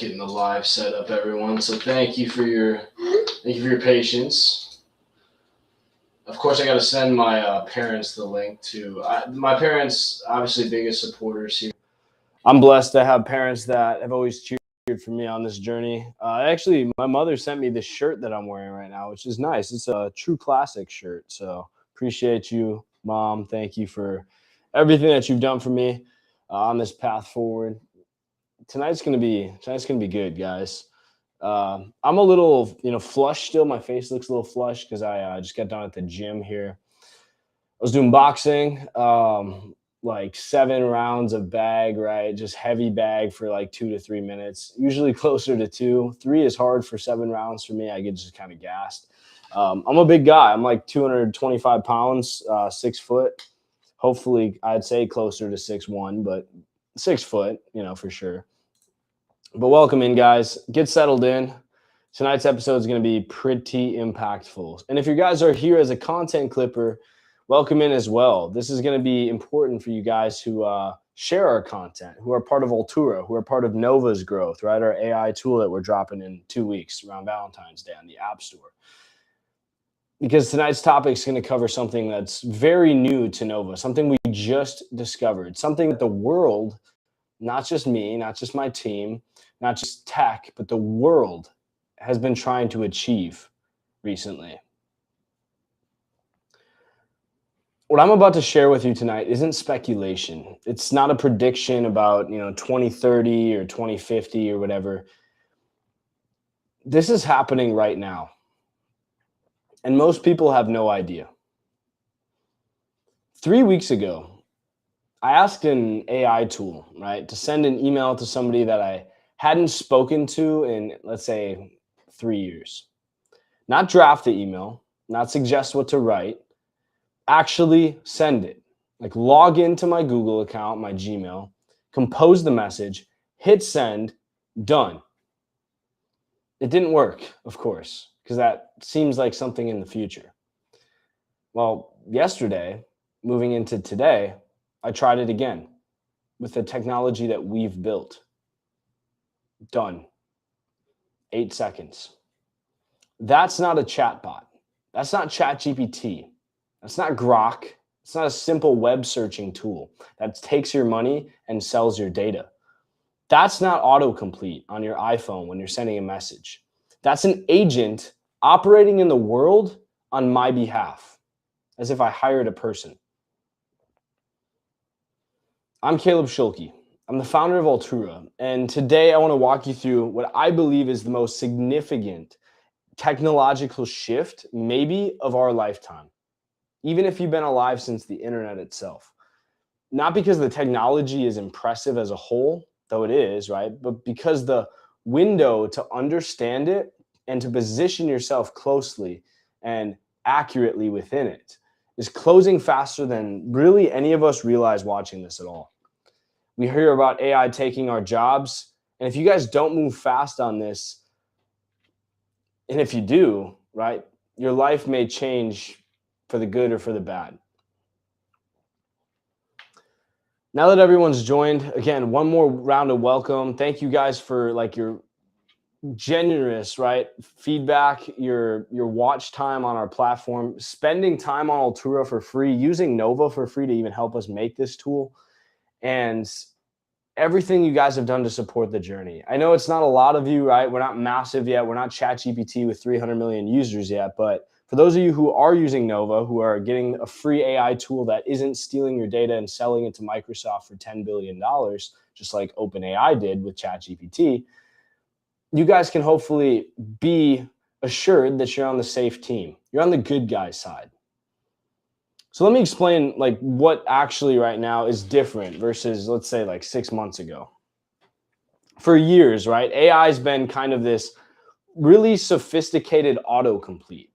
getting the live set up, everyone. So thank you for your patience. Of course, I got to send my parents the link to my parents. Obviously, biggest supporters here. I'm blessed to have parents that have always cheered for me on this journey. Actually, my mother sent me this shirt that I'm wearing right now, which is nice. It's a true classic shirt. So appreciate you, Mom. Thank you for everything that you've done for me on this path forward. Tonight's gonna be good, guys. I'm a little, flushed still. My face looks a little flushed because I just got done at the gym here. I was doing boxing, like 7 rounds of bag, right? Just heavy bag for like 2 to 3 minutes. Usually closer to 2. 3 is hard for 7 rounds for me. I get just kind of gassed. I'm a big guy. I'm like 225 pounds, 6 foot. Hopefully, I'd say closer to 6'1", but 6 foot, for sure. But welcome in, guys. Get settled in. Tonight's episode is going to be pretty impactful. And if you guys are here as a content clipper, welcome in as well. This is going to be important for you guys who share our content, who are part of Altura, who are part of Nova's growth, right? Our AI tool that we're dropping in 2 weeks around Valentine's Day on the App Store. Because tonight's topic is going to cover something that's very new to Nova, something we just discovered, something that the world, not just me, not just my team, not just tech, but the world has been trying to achieve recently. What I'm about to share with you tonight isn't speculation. It's not a prediction about, 2030 or 2050 or whatever. This is happening right now. And most people have no idea. 3 weeks ago, I asked an AI tool, right, to send an email to somebody that I hadn't spoken to in, let's say, 3 years. Not draft the email, not suggest what to write, actually send it. Like log into my Google account, my Gmail, compose the message, hit send, done. It didn't work, of course, because that seems like something in the future. Well, yesterday, moving into today, I tried it again with the technology that we've built. Done. 8 seconds. That's not a chatbot. That's not ChatGPT. That's not Grok. It's not a simple web searching tool that takes your money and sells your data. That's not autocomplete on your iPhone when you're sending a message. That's an agent operating in the world on my behalf, as if I hired a person. I'm Caleb Schulke. I'm the founder of Altura, and today I want to walk you through what I believe is the most significant technological shift, maybe of our lifetime, even if you've been alive since the internet itself. Not because the technology is impressive as a whole, though it is, right? But because the window to understand it and to position yourself closely and accurately within it is closing faster than really any of us realize watching this at all. We hear about AI taking our jobs, and if you guys don't move fast on this, and if you do, right, your life may change for the good or for the bad. Now that everyone's joined, again, one more round of welcome. Thank you guys for your generous, right, feedback, your watch time on our platform, spending time on Altura for free, using Nova for free to even help us make this tool, and everything you guys have done to support the journey. I know it's not a lot of you, right? We're not massive yet. We're not ChatGPT with 300 million users yet, but for those of you who are using Nova, who are getting a free AI tool that isn't stealing your data and selling it to Microsoft for $10 billion, just like OpenAI did with ChatGPT, you guys can hopefully be assured that you're on the safe team. You're on the good guy side. So let me explain what actually right now is different versus, let's say, 6 months ago. For years, right, AI has been kind of this really sophisticated autocomplete.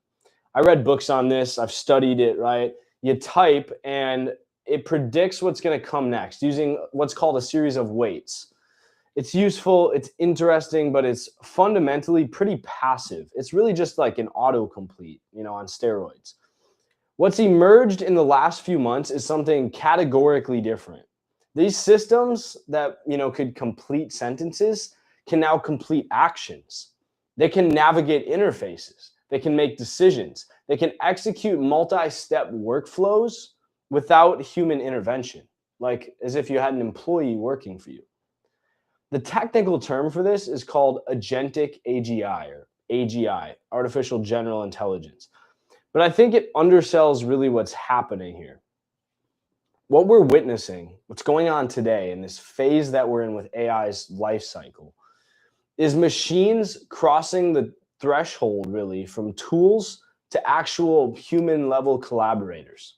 I read books on this. I've studied it, right? You type and it predicts what's going to come next using what's called a series of weights. It's useful, it's interesting, but it's fundamentally pretty passive. It's really just like an autocomplete, on steroids. What's emerged in the last few months is something categorically different. These systems that, could complete sentences can now complete actions. They can navigate interfaces. They can make decisions. They can execute multi-step workflows without human intervention, like as if you had an employee working for you. The technical term for this is called agentic AGI or AGI, artificial general intelligence. But I think it undersells really what's happening here. What we're witnessing, what's going on today in this phase that we're in with AI's life cycle, is machines crossing the threshold really from tools to actual human level collaborators.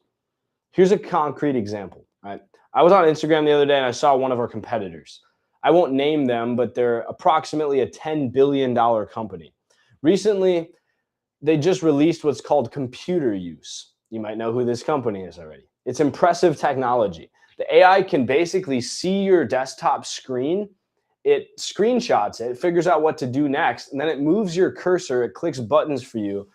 Here's a concrete example. Right? I was on Instagram the other day and I saw one of our competitors. I won't name them, but they're approximately a $10 billion company. Recently, they just released what's called computer use. You might know who this company is already. It's impressive technology. The AI can basically see your desktop screen. It screenshots it, figures out what to do next, and then it moves your cursor, it clicks buttons for you.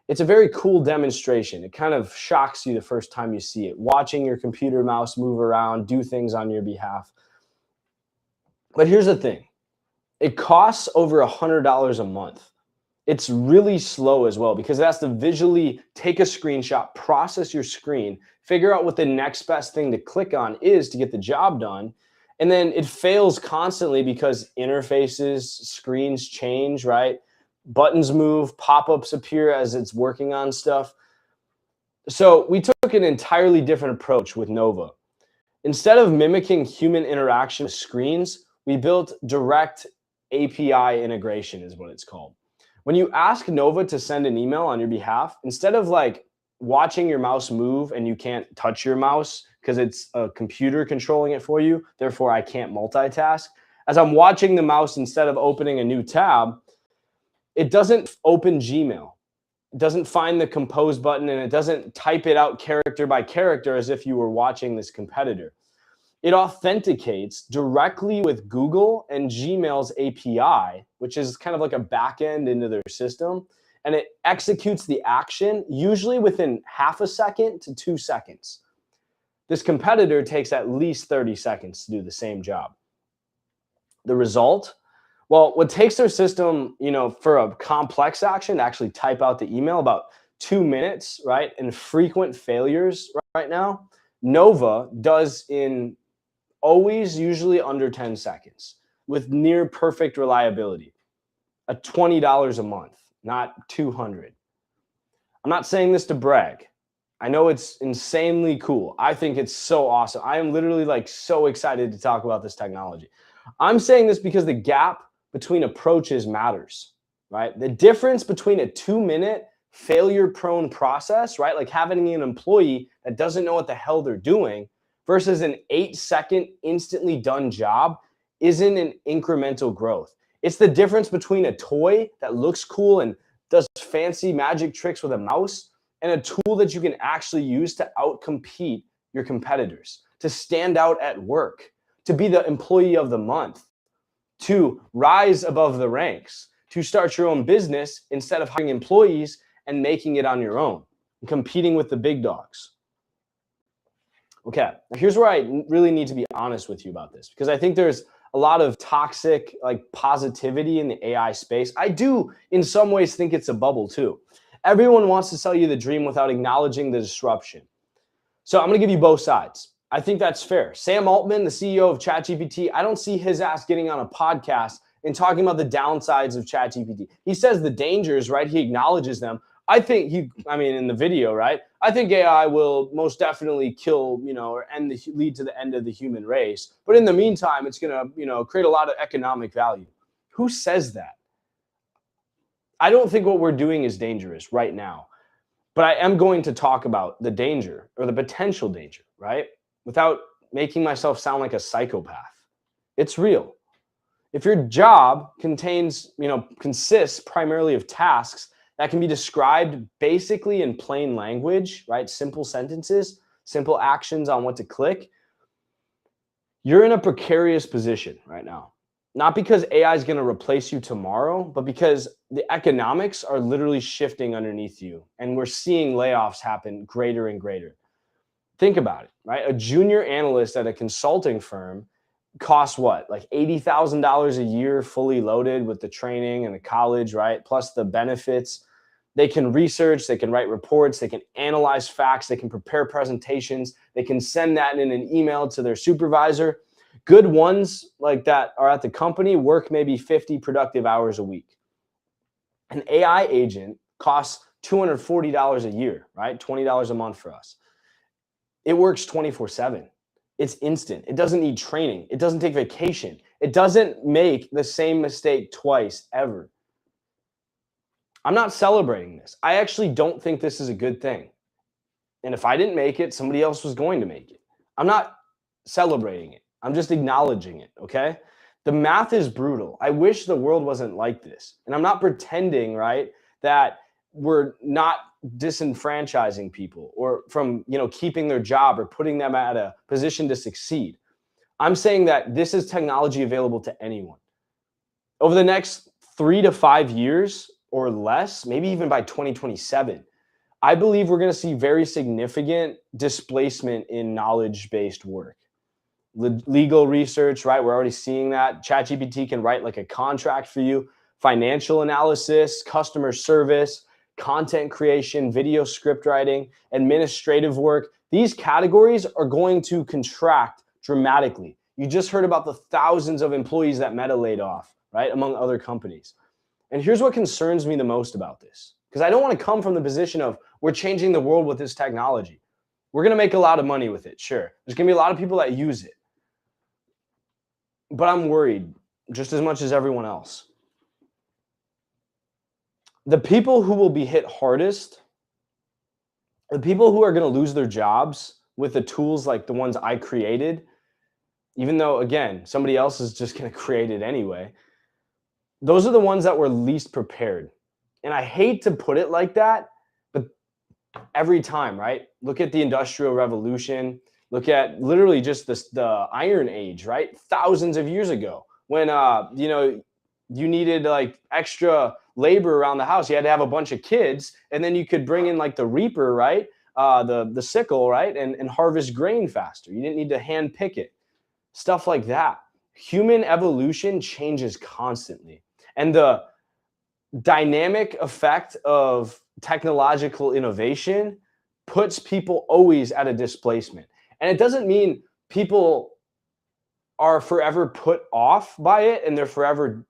It's a very cool demonstration. It kind of shocks you the first time you see it, watching your computer mouse move around, do things on your behalf. But here's the thing. It costs over $100 a month. It's really slow as well because it has to visually take a screenshot, process your screen, figure out what the next best thing to click on is to get the job done. And then it fails constantly because interfaces, screens change, right? Buttons move, pop-ups appear as it's working on stuff. So we took an entirely different approach with Nova. Instead of mimicking human interaction with screens, we built direct API integration is what it's called. When you ask Nova to send an email on your behalf, instead of like watching your mouse move and you can't touch your mouse because it's a computer controlling it for you, therefore I can't multitask. As I'm watching the mouse, instead of opening a new tab, it doesn't open Gmail. It doesn't find the compose button and it doesn't type it out character by character as if you were watching this competitor. It authenticates directly with Google and Gmail's API, which is kind of like a backend into their system, and it executes the action usually within half a second to 2 seconds. This competitor takes at least 30 seconds to do the same job. The result? Well, what takes their system, for a complex action to actually type out the email about 2 minutes, right? And frequent failures right now, Nova does in always usually under 10 seconds with near perfect reliability at $20 a month, not $200. I'm not saying this to brag. I know it's insanely cool. I think it's so awesome. I am literally like so excited to talk about this technology. I'm saying this because the gap between approaches matters, right? The difference between a 2-minute failure-prone process, right? Like having an employee that doesn't know what the hell they're doing versus an 8-second instantly done job isn't an incremental growth. It's the difference between a toy that looks cool and does fancy magic tricks with a mouse and a tool that you can actually use to outcompete your competitors, to stand out at work, to be the employee of the month, to rise above the ranks, to start your own business instead of hiring employees and making it on your own, and competing with the big dogs. Okay, here's where I really need to be honest with you about this, because I think there's a lot of toxic positivity in the AI space. I do in some ways think it's a bubble too. Everyone wants to sell you the dream without acknowledging the disruption. So I'm gonna give you both sides. I think that's fair. Sam Altman, the CEO of ChatGPT, I don't see his ass getting on a podcast and talking about the downsides of ChatGPT. He says the dangers, right? He acknowledges them. I think in the video, right? I think AI will most definitely kill, or lead to the end of the human race. But in the meantime, it's gonna, create a lot of economic value. Who says that? I don't think what we're doing is dangerous right now. But I am going to talk about the danger or the potential danger, right? Without making myself sound like a psychopath. It's real. If your job consists primarily of tasks that can be described basically in plain language, right? Simple sentences, simple actions on what to click. You're in a precarious position right now. Not because AI is going to replace you tomorrow, but because the economics are literally shifting underneath you. And we're seeing layoffs happen greater and greater. Think about it, right? A junior analyst at a consulting firm costs what? Like $80,000 a year fully loaded with the training and the college, right? Plus the benefits. They can research, they can write reports, they can analyze facts, they can prepare presentations, they can send that in an email to their supervisor. Good ones like that are at the company work maybe 50 productive hours a week. An AI agent costs $240 a year, right? $20 a month for us. It works 24/7. It's instant. It doesn't need training. It doesn't take vacation. It doesn't make the same mistake twice ever. I'm not celebrating this. I actually don't think this is a good thing. And if I didn't make it, somebody else was going to make it. I'm not celebrating it. I'm just acknowledging it, okay? The math is brutal. I wish the world wasn't like this. And I'm not pretending, right, that we're not disenfranchising people or from, keeping their job or putting them at a position to succeed. I'm saying that this is technology available to anyone. Over the next 3 to 5 years or less, maybe even by 2027, I believe we're going to see very significant displacement in knowledge-based work. Legal research, right? We're already seeing that. ChatGPT can write like a contract for you. Financial analysis, customer service, content creation, video script writing, administrative work. These categories are going to contract dramatically. You just heard about the thousands of employees that Meta laid off, right? Among other companies. And here's what concerns me the most about this, because I don't want to come from the position of we're changing the world with this technology. We're going to make a lot of money with it, sure. There's going to be a lot of people that use it. But I'm worried just as much as everyone else. The people who will be hit hardest, the people who are going to lose their jobs with the tools like the ones I created, even though, again, somebody else is just going to create it anyway, those are the ones that were least prepared. And I hate to put it like that, but every time, right? Look at the Industrial Revolution. Look at literally just the Iron Age, right? Thousands of years ago when, you needed like extra labor around the house. You had to have a bunch of kids, and then you could bring in like the reaper, right? The sickle, right? And harvest grain faster. You didn't need to hand pick it. Stuff like that. Human evolution changes constantly. And the dynamic effect of technological innovation puts people always at a displacement. And it doesn't mean people are forever put off by it and they're forever,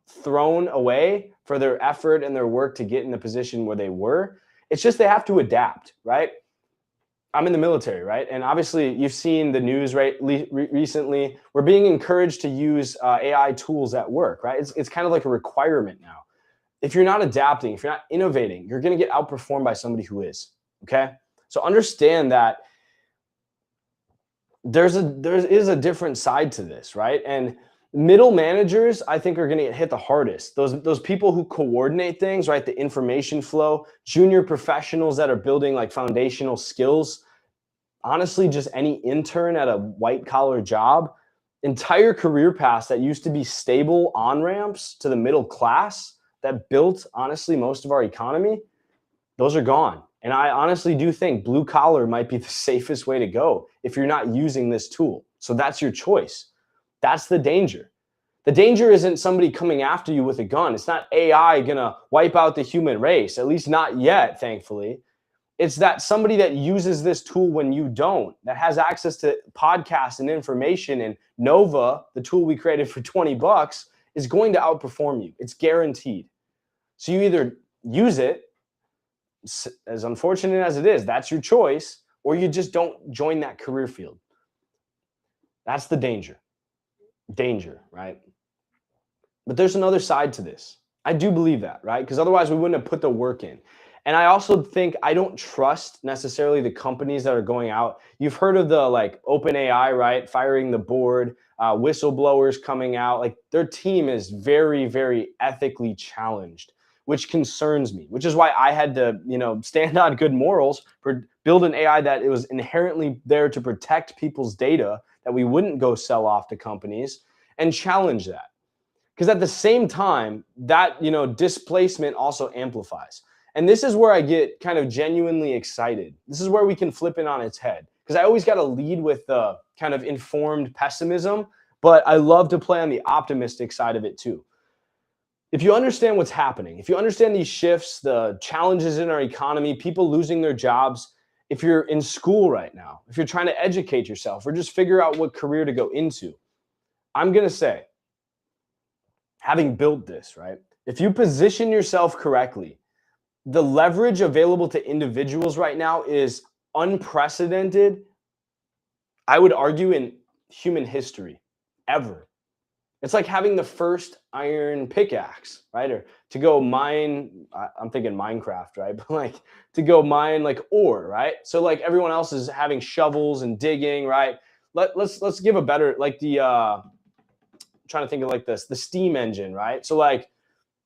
thrown away for their effort and their work to get in the position where they were. It's just they have to adapt, right? I'm in the military, right? And obviously you've seen the news, right? Recently, we're being encouraged to use AI tools at work, right? It's kind of like a requirement now. If you're not adapting, if you're not innovating, you're going to get outperformed by somebody who is, okay? So understand that there is a different side to this, right? And middle managers, I think, are going to get hit the hardest. Those people who coordinate things, right? The information flow, junior professionals that are building like foundational skills. Honestly, just any intern at a white collar job, entire career paths that used to be stable on-ramps to the middle class that built, honestly, most of our economy, those are gone. And I honestly do think blue collar might be the safest way to go if you're not using this tool. So that's your choice. That's the danger. The danger isn't somebody coming after you with a gun. It's not AI gonna wipe out the human race, at least not yet, thankfully. It's that somebody that uses this tool when you don't, that has access to podcasts and information, and Nova, the tool we created for $20, is going to outperform you. It's guaranteed. So you either use it, as unfortunate as it is, that's your choice, or you just don't join that career field. That's the danger. Danger, right? But there's another side to this. I do believe that, right? Because otherwise we wouldn't have put the work in. And I also think I don't trust necessarily the companies that are going out. You've heard of the like OpenAI, right? Firing the board, whistleblowers coming out. Like their team is very, very ethically challenged, which concerns me, which is why I had to, stand on good morals, build an AI that it was inherently there to protect people's data, that we wouldn't go sell off to companies, and challenge that. Because at the same time, that, displacement also amplifies. And this is where I get kind of genuinely excited. This is where we can flip it on its head. Because I always got to lead with the kind of informed pessimism, but I love to play on the optimistic side of it too. If you understand what's happening, if you understand these shifts, the challenges in our economy, people losing their jobs, if you're in school right now, if you're trying to educate yourself or just figure out what career to go into, I'm going to say, having built this, right? If you position yourself correctly, the leverage available to individuals right now is unprecedented, I would argue, in human history, ever. It's like having the first iron pickaxe, right? Or to go mine, I'm thinking Minecraft, right? But like to go mine like ore, right? So like everyone else is having shovels and digging, right? Let's give a better, like the trying to think of like this, the steam engine, right? So like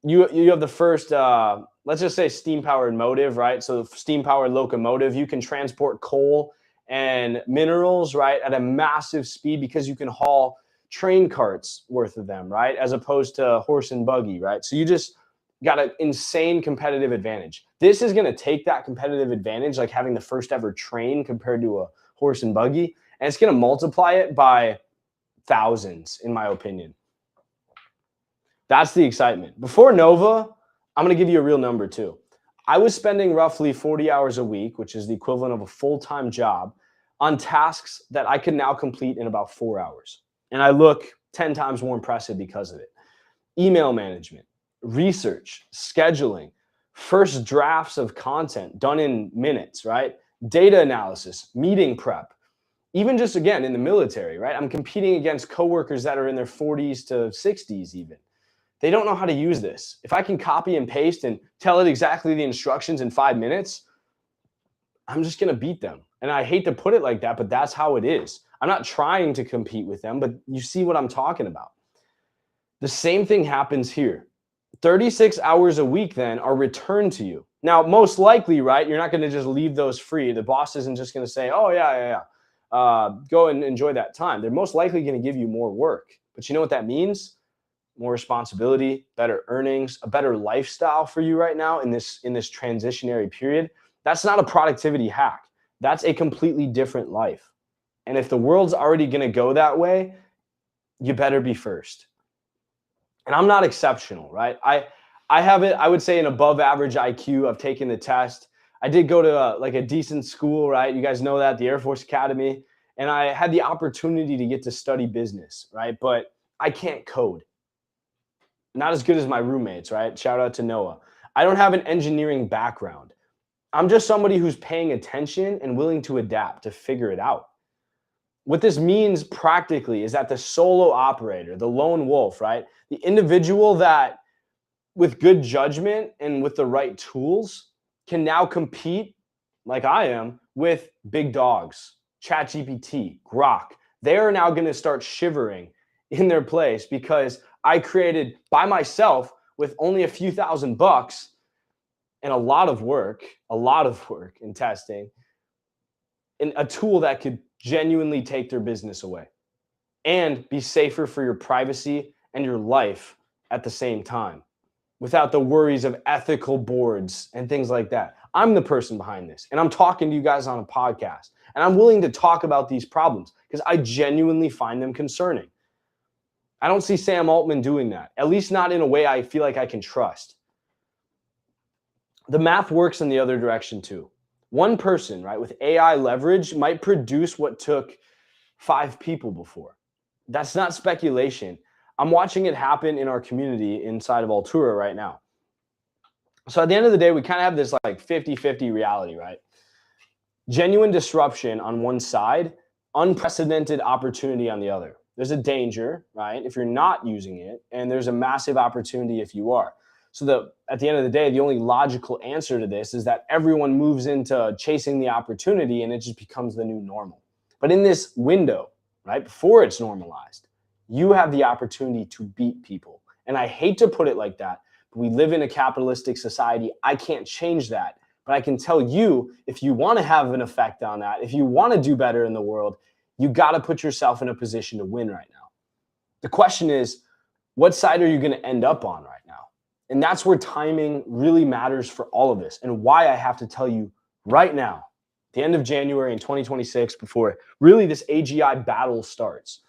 you have the first let's just say steam powered motive, right? So steam powered locomotive, you can transport coal and minerals, right, at a massive speed because you can haul train carts worth of them, right, as opposed to horse and buggy, right? So you just got an insane competitive advantage. This is going to take that competitive advantage, like having the first ever train compared to a horse and buggy, and it's going to multiply it by thousands, in my opinion. That's the excitement. Before Nova, I'm going to give you a real number too. I was spending roughly 40 hours a week, which is the equivalent of a full-time job, on tasks that I can now complete in about 4 hours. And I look 10 times more impressive because of it. Email management, research, scheduling, first drafts of content done in minutes, right? Data analysis, meeting prep. Even just, again, in the military, right? I'm competing against coworkers that are in their 40s to 60s even. They don't know how to use this. If I can copy and paste and tell it exactly the instructions in 5 minutes, I'm just going to beat them. And I hate to put it like that, but that's how it is. I'm not trying to compete with them, but you see what I'm talking about. The same thing happens here. 36 hours a week then are returned to you. Now, most likely, right, you're not going to just leave those free. The boss isn't just going to say, oh, yeah. Go and enjoy that time. They're most likely going to give you more work. But you know what that means? More responsibility, better earnings, a better lifestyle for you right now in this transitionary period. That's not a productivity hack. That's a completely different life. And if the world's already going to go that way, you better be first. And I'm not exceptional, right? I have it, I would say, an above average IQ. I've taken the test. I did go to like a decent school, right? You guys know that, the Air Force Academy. And I had the opportunity to get to study business, right? But I can't code. Not as good as my roommates, right? Shout out to Noah. I don't have an engineering background. I'm just somebody who's paying attention and willing to adapt to figure it out. What this means practically is that the solo operator, the lone wolf, right? The individual that with good judgment and with the right tools can now compete, like I am, with big dogs, ChatGPT, Grok. They are now going to start shivering in their place because I created by myself with only a few $1,000 and a lot of work in testing, and a tool that could genuinely take their business away and be safer for your privacy and your life at the same time without the worries of ethical boards and things like that. I'm the person behind this, and I'm talking to you guys on a podcast, and I'm willing to talk about these problems because I genuinely find them concerning. I don't see Sam Altman doing that, at least not in a way I feel like I can trust. The math works in the other direction too. One person, right, with AI leverage might produce what took 5 people before. That's not speculation. I'm watching it happen in our community inside of Altura right now. So at the end of the day, we kind of have this like 50-50 reality, right? Genuine disruption on one side, unprecedented opportunity on the other. There's a danger, right, if you're not using it, and there's a massive opportunity if you are. So at the end of the day, the only logical answer to this is that everyone moves into chasing the opportunity and it just becomes the new normal. But in this window, right, before it's normalized, you have the opportunity to beat people. And I hate to put it like that, but we live in a capitalistic society. I can't change that. But I can tell you, if you want to have an effect on that, if you want to do better in the world, you got to put yourself in a position to win right now. The question is, what side are you going to end up on right now? And that's where timing really matters for all of this, and why I have to tell you right now, the end of January in 2026, before really this AGI battle starts.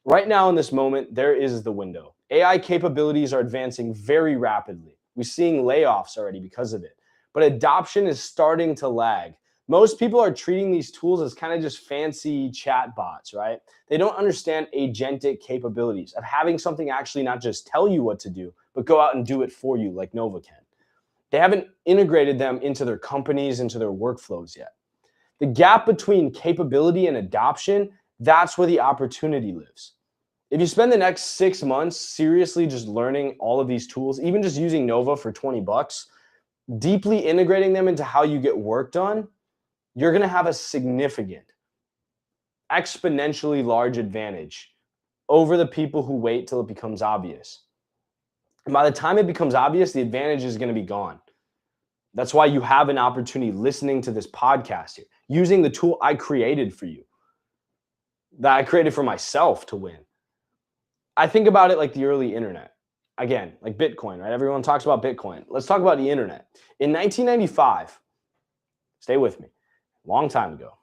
Right now in this moment, there is the window. AI capabilities are advancing very rapidly. We're seeing layoffs already because of it, but adoption is starting to lag. Most people are treating these tools as kind of just fancy chat bots, right? They don't understand agentic capabilities of having something actually not just tell you what to do, but go out and do it for you like Nova can. They haven't integrated them into their companies, into their workflows yet. The gap between capability and adoption, that's where the opportunity lives. If you spend the next 6 months seriously just learning all of these tools, even just using Nova for 20 bucks, deeply integrating them into how you get work done, you're going to have a significant, exponentially large advantage over the people who wait till it becomes obvious. And by the time it becomes obvious, the advantage is going to be gone. That's why you have an opportunity listening to this podcast here, using the tool I created for you, that I created for myself to win. I think about it like the early internet. Again, like Bitcoin, right? Everyone talks about Bitcoin. Let's talk about the internet. In 1995, stay with me, long time ago,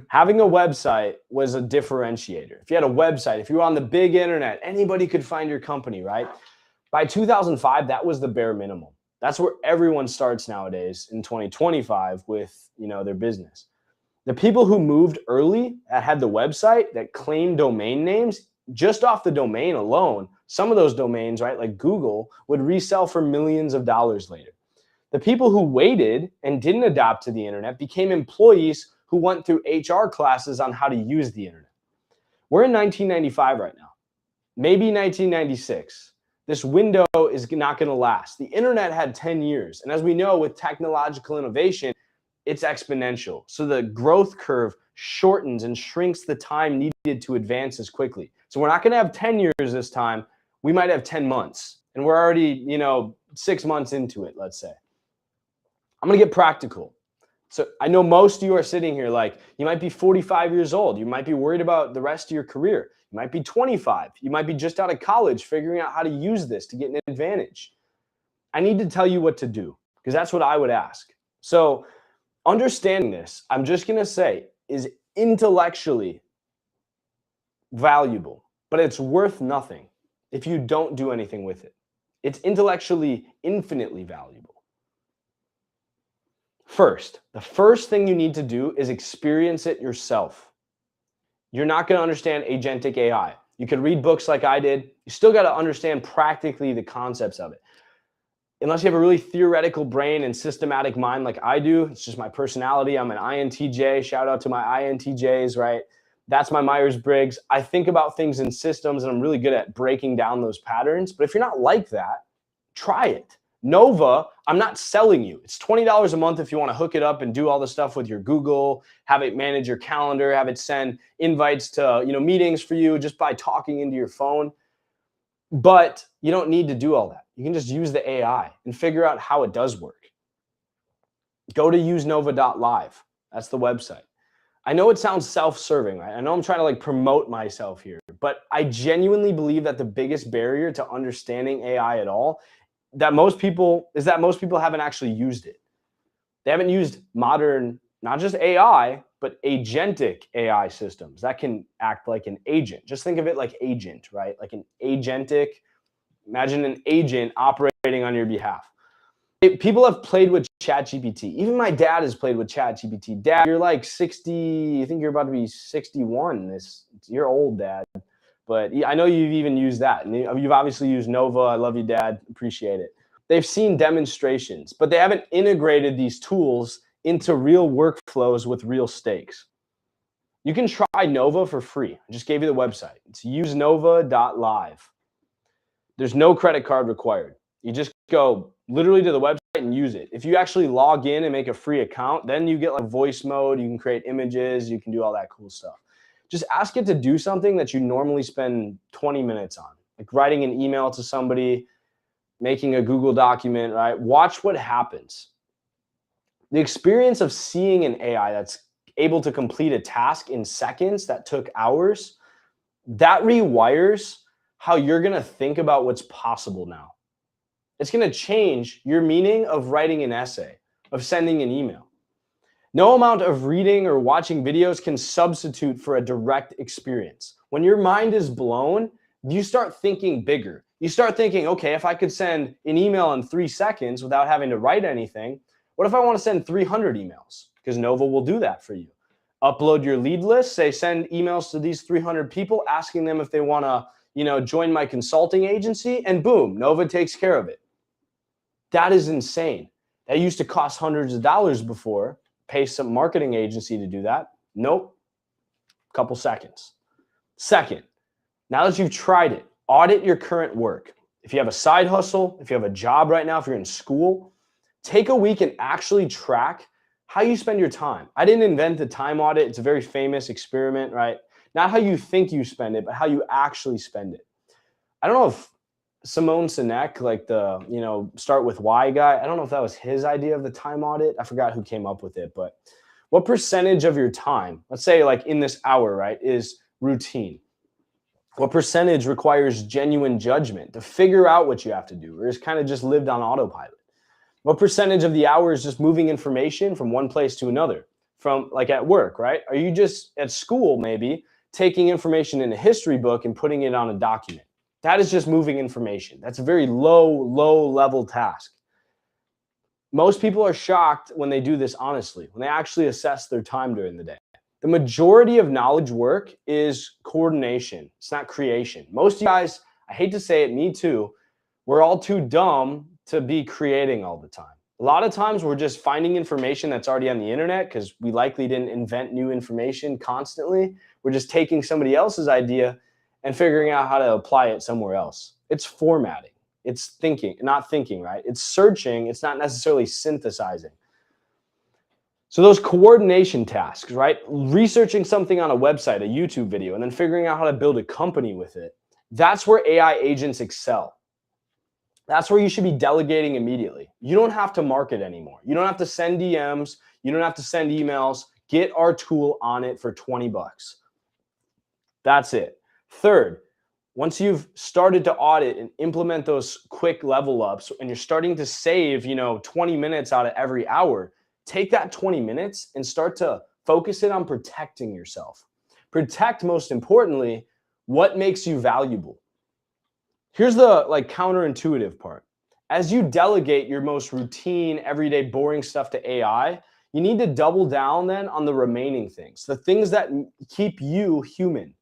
having a website was a differentiator. If you had a website, if you were on the big internet, anybody could find your company, right? By 2005, that was the bare minimum. That's where everyone starts nowadays in 2025 with, their business. The people who moved early that had the website that claimed domain names, just off the domain alone, some of those domains, right, like Google, would resell for millions of dollars later. The people who waited and didn't adopt to the internet became employees who went through HR classes on how to use the internet. We're in 1995 right now, maybe 1996. This window is not going to last. The internet had 10 years. And as we know, with technological innovation, it's exponential. So the growth curve shortens and shrinks the time needed to advance as quickly. So we're not going to have 10 years this time. We might have 10 months. And we're already, 6 months into it, let's say. I'm going to get practical. So I know most of you are sitting here like, you might be 45 years old. You might be worried about the rest of your career. You might be 25. You might be just out of college figuring out how to use this to get an advantage. I need to tell you what to do because that's what I would ask. So understanding this, I'm just going to say, is intellectually valuable, but it's worth nothing if you don't do anything with it. It's intellectually infinitely valuable. First, the first thing you need to do is experience it yourself. You're not going to understand agentic AI. You could read books like I did. You still got to understand practically the concepts of it. Unless you have a really theoretical brain and systematic mind like I do, it's just my personality. I'm an INTJ. Shout out to my INTJs, right? That's my Myers-Briggs. I think about things in systems and I'm really good at breaking down those patterns. But if you're not like that, try it. Nova, I'm not selling you. It's $20 a month if you want to hook it up and do all the stuff with your Google, have it manage your calendar, have it send invites to, meetings for you just by talking into your phone. But you don't need to do all that. You can just use the AI and figure out how it does work. Go to usenova.live. That's the website. I know it sounds self-serving, right? I know I'm trying to promote myself here, but I genuinely believe that the biggest barrier to understanding AI at all that most people haven't actually used it. They haven't used modern, not just AI, but agentic AI systems that can act like an agent. Just think of it like agent, right? Like an agentic, imagine an agent operating on your behalf. People have played with ChatGPT. Even my dad has played with ChatGPT. Dad, you're like 60, I think you're about to be 61. You're old, Dad. But I know you've even used that. And you've obviously used Nova. I love you, Dad. Appreciate it. They've seen demonstrations, but they haven't integrated these tools into real workflows with real stakes. You can try Nova for free. I just gave you the website. It's usenova.live. There's no credit card required. You just go literally to the website and use it. If you actually log in and make a free account, then you get voice mode. You can create images. You can do all that cool stuff. Just ask it to do something that you normally spend 20 minutes on, like writing an email to somebody, making a Google document, right? Watch what happens. The experience of seeing an AI that's able to complete a task in seconds that took hours, that rewires how you're going to think about what's possible now. It's going to change your meaning of writing an essay, of sending an email. No amount of reading or watching videos can substitute for a direct experience. When your mind is blown, you start thinking bigger. You start thinking, okay, if I could send an email in 3 seconds without having to write anything, what if I want to send 300 emails? Because Nova will do that for you. Upload your lead list, say send emails to these 300 people, asking them if they want to, join my consulting agency, and boom, Nova takes care of it. That is insane. That used to cost hundreds of dollars before. Pay some marketing agency to do that. Nope. Couple seconds. Second, now that you've tried it, audit your current work. If you have a side hustle, if you have a job right now, if you're in school, take a week and actually track how you spend your time. I didn't invent the time audit. It's a very famous experiment, right? Not how you think you spend it, but how you actually spend it. I don't know if Simone Sinek, like the, start with why guy, I don't know if that was his idea of the time audit. I forgot who came up with it, but what percentage of your time, let's say like in this hour, right, is routine? What percentage requires genuine judgment to figure out what you have to do, or is kind of just lived on autopilot? What percentage of the hour is just moving information from one place to another, from like at work, right? Are you just at school maybe taking information in a history book and putting it on a document? That is just moving information. That's a very low level task. Most people are shocked when they do this honestly, when they actually assess their time during the day. The majority of knowledge work is coordination. It's not creation. Most of you guys, I hate to say it, me too, we're all too dumb to be creating all the time. A lot of times we're just finding information that's already on the internet because we likely didn't invent new information constantly. We're just taking somebody else's idea and figuring out how to apply it somewhere else. It's formatting. It's thinking, not thinking, right? It's searching. It's not necessarily synthesizing. So those coordination tasks, right? Researching something on a website, a YouTube video, and then figuring out how to build a company with it. That's where AI agents excel. That's where you should be delegating immediately. You don't have to market anymore. You don't have to send DMs. You don't have to send emails. Get our tool on it for $20. That's it. Third, once you've started to audit and implement those quick level ups and you're starting to save, 20 minutes out of every hour, take that 20 minutes and start to focus it on protecting yourself. Protect, most importantly, what makes you valuable. Here's the counterintuitive part. As you delegate your most routine, everyday, boring stuff to AI, you need to double down then on the remaining things, the things that keep you human.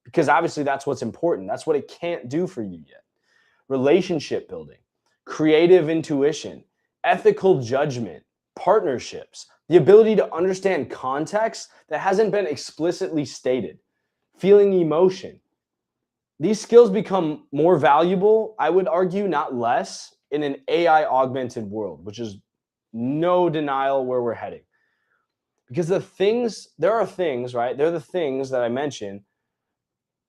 Because obviously that's what's important. That's what it can't do for you yet. Relationship building, creative intuition, ethical judgment, partnerships, the ability to understand context that hasn't been explicitly stated, feeling emotion. These skills become more valuable, I would argue, not less, in an AI augmented world, which is no denial where we're heading. Because there are things, right? They're the things that I mentioned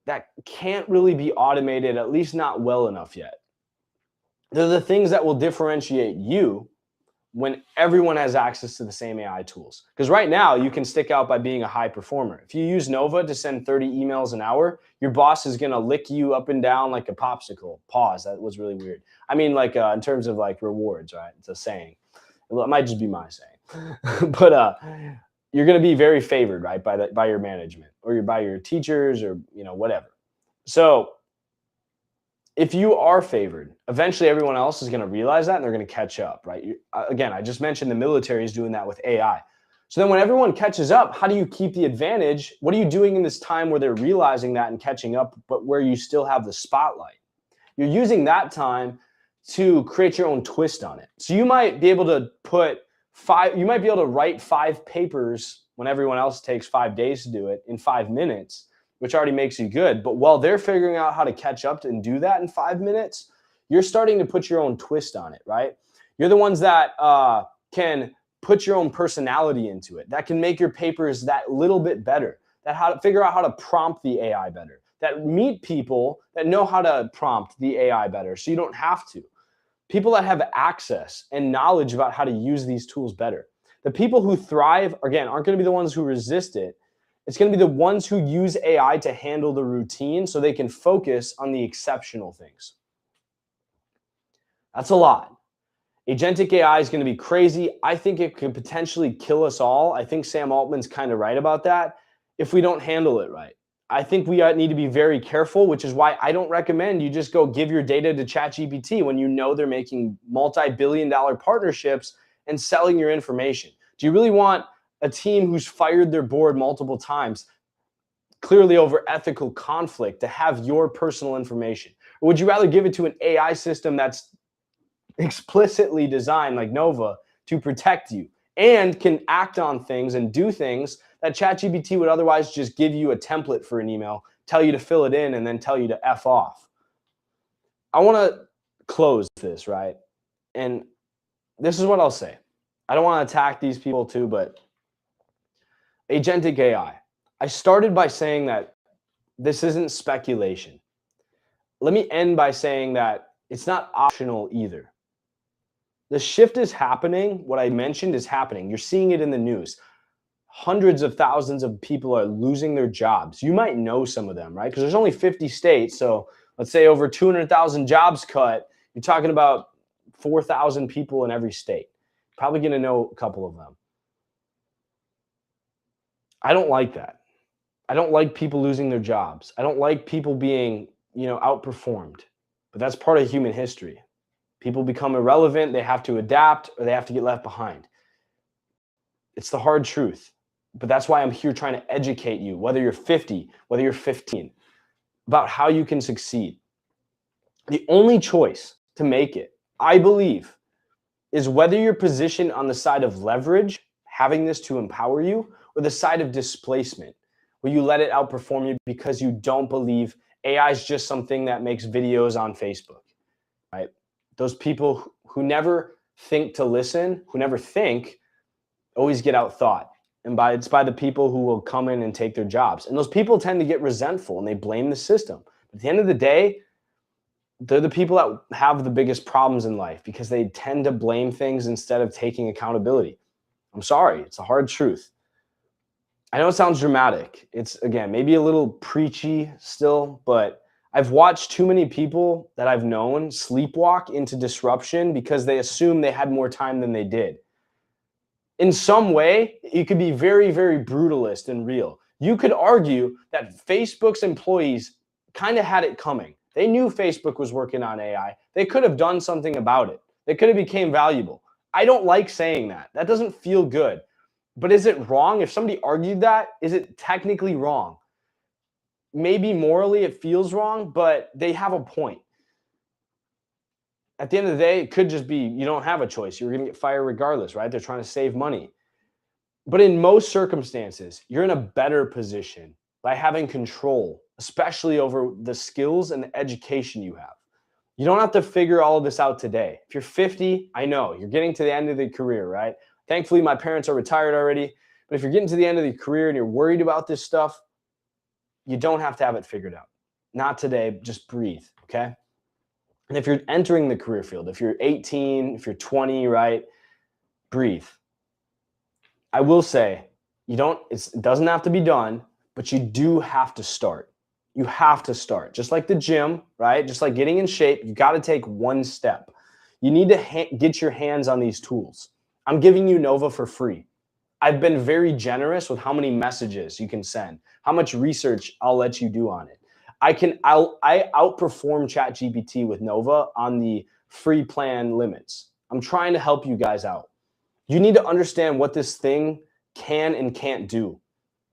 that can't really be automated, at least not well enough yet. They're the things that will differentiate you when everyone has access to the same AI tools. Because right now, you can stick out by being a high performer. If you use Nova to send 30 emails an hour, your boss is going to lick you up and down like a popsicle. Pause. That was really weird. I mean, in terms of rewards, right? It's a saying. It might just be my saying. But you're going to be very favored, right, by your management or by your teachers or whatever. So if you are favored, eventually everyone else is going to realize that and they're going to catch up, right? Again, I just mentioned the military is doing that with AI. So then when everyone catches up, how do you keep the advantage? What are you doing in this time where they're realizing that and catching up, but where you still have the spotlight? You're using that time to create your own twist on it. So you might be able to write 5 papers when everyone else takes 5 days to do it in 5 minutes, which already makes you good. But while they're figuring out how to catch up and do that in 5 minutes, you're starting to put your own twist on it, right? You're the ones that can put your own personality into it, that can make your papers that little bit better, that figure out how to prompt the AI better, that meet people that know how to prompt the AI better so you don't have to. People that have access and knowledge about how to use these tools better. The people who thrive, again, aren't going to be the ones who resist it. It's going to be the ones who use AI to handle the routine so they can focus on the exceptional things. That's a lot. Agentic AI is going to be crazy. I think it could potentially kill us all. I think Sam Altman's kind of right about that if we don't handle it right. I think we need to be very careful, which is why I don't recommend you just go give your data to ChatGPT when you know they're making multi-billion-dollar partnerships and selling your information. Do you really want a team who's fired their board multiple times, clearly over ethical conflict, to have your personal information? Or would you rather give it to an AI system that's explicitly designed, like Nova, to protect you and can act on things and do things that ChatGPT would otherwise just give you a template for an email, tell you to fill it in, and then tell you to F off? I want to close this, right? And this is what I'll say. I don't want to attack these people too, but agentic AI. I started by saying that this isn't speculation. Let me end by saying that it's not optional either. The shift is happening. What I mentioned is happening. You're seeing it in the news. Hundreds of thousands of people are losing their jobs. You might know some of them, right? Because there's only 50 states. So let's say over 200,000 jobs cut. You're talking about 4,000 people in every state. Probably going to know a couple of them. I don't like that. I don't like people losing their jobs. I don't like people being, outperformed. But that's part of human history. People become irrelevant. They have to adapt or they have to get left behind. It's the hard truth. But that's why I'm here trying to educate you, whether you're 50, whether you're 15, about how you can succeed. The only choice to make it, I believe, is whether you're positioned on the side of leverage, having this to empower you, or the side of displacement, where you let it outperform you because you don't believe AI is just something that makes videos on Facebook, right? Those people who never think to listen, who never think, always get outthought. And it's by the people who will come in and take their jobs. And those people tend to get resentful and they blame the system. But at the end of the day, they're the people that have the biggest problems in life because they tend to blame things instead of taking accountability. I'm sorry, it's a hard truth. I know it sounds dramatic. It's, again, maybe a little preachy still, but I've watched too many people that I've known sleepwalk into disruption because they assume they had more time than they did. In some way, you could be very, very brutalist and real. You could argue that Facebook's employees kind of had it coming. They knew Facebook was working on AI. They could have done something about it. They could have became valuable. I don't like saying that. That doesn't feel good. But is it wrong? If somebody argued that, is it technically wrong? Maybe morally it feels wrong, but they have a point. At the end of the day, it could just be you don't have a choice. You're going to get fired regardless, right? They're trying to save money. But in most circumstances, you're in a better position by having control, especially over the skills and the education you have. You don't have to figure all of this out today. If you're 50, I know you're getting to the end of the career, right? Thankfully, my parents are retired already. But if you're getting to the end of the career and you're worried about this stuff, you don't have to have it figured out. Not today. Just breathe, okay? And if you're entering the career field, if you're 18, if you're 20, right, breathe. I will say, it doesn't have to be done, but you do have to start. You have to start. Just like the gym, right? Just like getting in shape, you got to take one step. You need to get your hands on these tools. I'm giving you Nova for free. I've been very generous with how many messages you can send, how much research I'll let you do on it. I outperform ChatGPT with Nova on the free plan limits. I'm trying to help you guys out. You need to understand what this thing can and can't do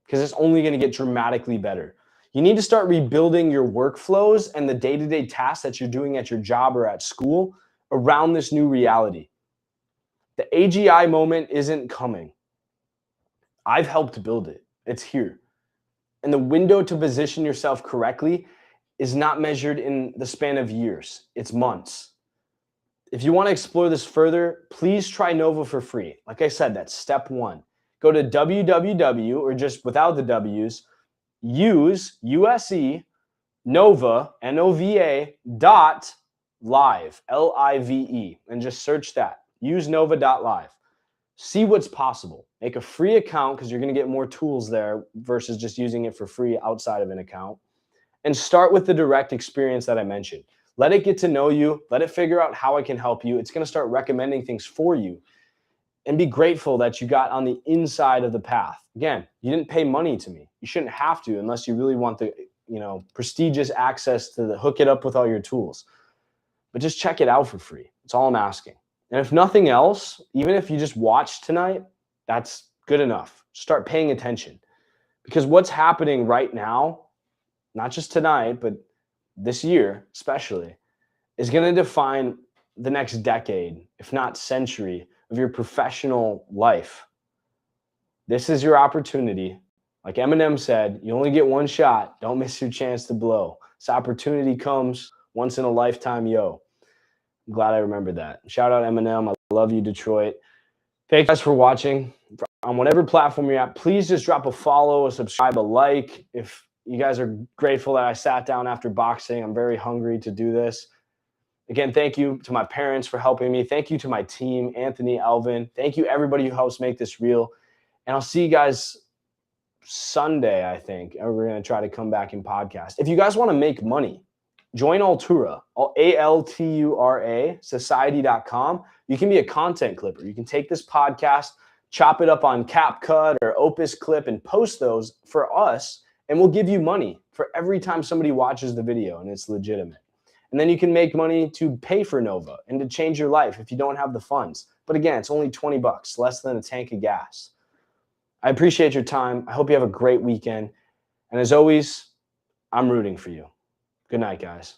because it's only going to get dramatically better. You need to start rebuilding your workflows and the day-to-day tasks that you're doing at your job or at school around this new reality. The AGI moment isn't coming. I've helped build it. It's here. And the window to position yourself correctly is not measured in the span of years. It's months. If you want to explore this further, please try Nova for free. Like I said, that's step one. Go to www, or just without the W's, use USE Nova, N-O-V-A, .live, L-I-V-E, and just search that. Use Nova.live. See what's possible. Make a free account because you're going to get more tools there versus just using it for free outside of an account. And start with the direct experience that I mentioned. Let it get to know you. Let it figure out how it can help you. It's going to start recommending things for you. And be grateful that you got on the inside of the path. Again, you didn't pay money to me. You shouldn't have to unless you really want the, prestigious access to hook it up with all your tools. But just check it out for free. That's all I'm asking. And if nothing else, even if you just watch tonight, that's good enough. Start paying attention. Because what's happening right now, not just tonight, but this year especially, is going to define the next decade, if not century, of your professional life. This is your opportunity. Like Eminem said, you only get one shot. Don't miss your chance to blow. This opportunity comes once in a lifetime, yo. I'm glad I remembered that. Shout out Eminem. I love you, Detroit. Thank you guys for watching. On whatever platform you're at, please just drop a follow, a subscribe, a like. If you guys are grateful that I sat down after boxing, I'm very hungry to do this. Again, thank you to my parents for helping me. Thank you to my team, Anthony, Alvin. Thank you, everybody who helps make this real. And I'll see you guys Sunday, I think. And we're going to try to come back and podcast. If you guys want to make money, join Altura, Altura, society.com. You can be a content clipper. You can take this podcast, chop it up on CapCut or Opus Clip and post those for us, and we'll give you money for every time somebody watches the video and it's legitimate. And then you can make money to pay for Nova and to change your life if you don't have the funds. But again, it's only $20, less than a tank of gas. I appreciate your time. I hope you have a great weekend. And as always, I'm rooting for you. Good night, guys.